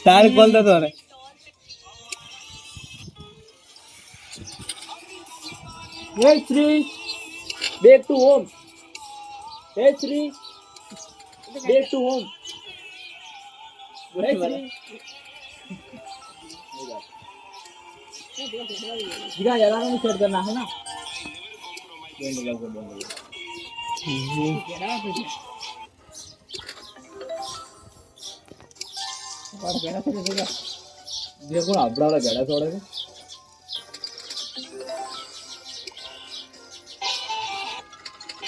તારે બોલતો તો ને Hey Sri, back to home. Hey Sri, back to home. Hey Sri. जिगा यार आने सेट करना है ना देखो अपना वाला गड़ा छोड़ दे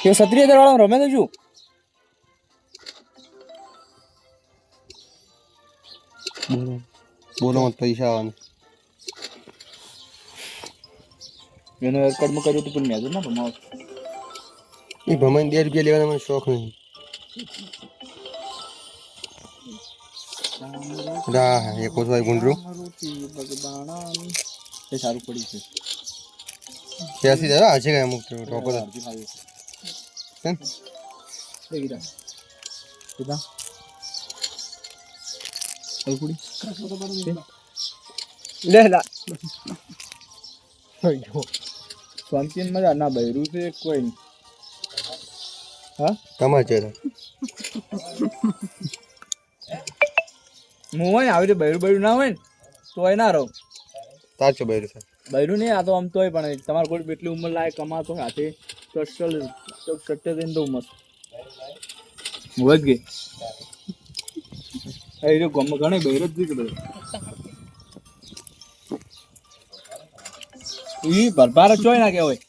કે 30000 વાળો રમે તો શું બોલો મત પૈસા આવવાને એનો રેકોર્ડમાં કર્યું તો પણ મેં ના ભમાવ એ ભમાઈને 2 રૂપિયા લેવાનો મને શોખ નહીં રા એક ઓછવાય ગુંડરું એ સારું પડી છે ક્યાંથી જરા આજે કાંઈ અમુક ટોપર કેમ દેખીરા કીધા અલકુડી લે લા શાંતિન મજા ના બૈરું છે કોઈ નહીં હા તમાચર હું હોય આવી રીતે બૈરું ના હોય ને તોય ના રહું તાર છો બૈરું છે બૈરું નહીં આ તો આમ તોય પણ તમારે કોઈ એટલી ઉંમર લાયક કમાતો હાથે સટ્ટે દઈને તો મસ્ત હું જ ગઈ એ જો ગમ ઘણી બૈર જ ગઈ ઈ ભરપાર ચોય ના કે હોય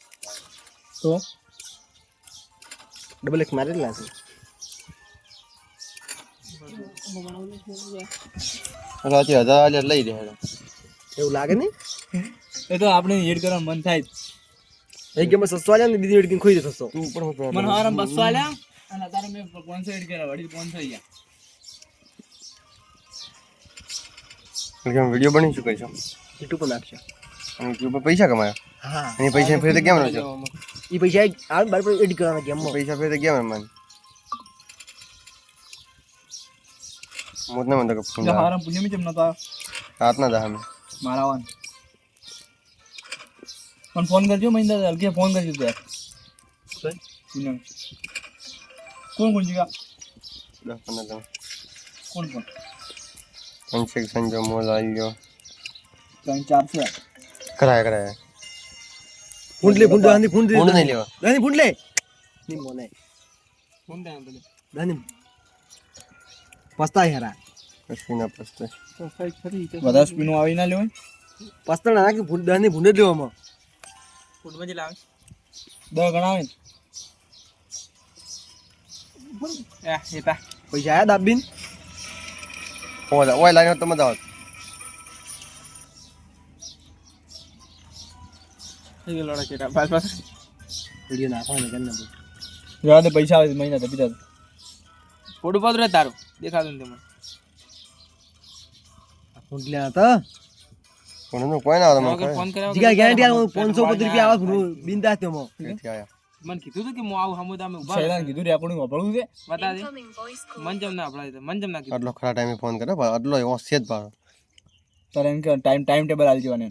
તો ડબલ એક મારેલા છે રાતે 1000 લઈ દે એવું લાગે નહીં એ તો આપણે હેડ કરવા મન થાય એક ગેમ સસ્તો આલ્યા ને બીજી હેડ ખોઈ દે સસ્તો તું ઉપર મને હારમ 200 આલ્યા અને તારે મેં 500 હેડ કર્યા વડી 500 ગયા વિડિયો બની શું કઈશું યુટ્યુબ પર નાખશે અને યુટ્યુબ પર પૈસા કમાયા હા અને પૈસા ફેર તો કેમ રહો છો ઈ પૈસા આ બાર પર એડ કરવાના ગેમમાં પૈસા ફેર તો કેમ મને મોત ના મને ફોન હારમ પુણ્યમી ચમ નતા રાત ના દા મારા વાન પણ ફોન કરજો મહિંદા હલકે ફોન કરજો યાર કોણ કોણ જીગા 10-15 કોણ કોણ અંશેક સંજો મોલ આલ્યો 3-4 છે કરાય ફૂંડલે આંધી ફૂંડ નહીં લેવા દાની ફૂંડલે ની મોને ફૂંડ દે આંધલે દાની પસ્તા હેરા કશીના પસ્તે બધા સ્પિનો આવી ના લેવાય પસ્તા ના કે ફૂંડ દાની ફૂંડ લેવામાં ફૂંડમાં જ લાવે 10 ગણાવે એતા પૈસા આયા દાબીન ઓય લાઈન તો મજા આવત એ લોડા કેટા પાસ વિડિયો નાખવાનો કે ના યાદ પૈસા આવે મહિના તો બીજા ફોટો પાડ રે તારો દેખાતું ને તમને ફોન લ્યા હતા કોનો કોઈ ના આવે ફોન કરાવ જીગા ગેરંટી 550 રૂપિયા આવે બિંદાસ તેમાં નથી આયા મન કીધું તો કે હું આવું હમુદ અમે ઉભા શૈલાન કીધું રે આપણું વાપરવું છે બતા દે મન જમ ના આપડા મન જમ ના કીધું આટલો ખરા ટાઈમે ફોન કરે આટલો એવો સેજ પાડો તારે એમ કે ટાઈમ ટેબલ આલ જવાને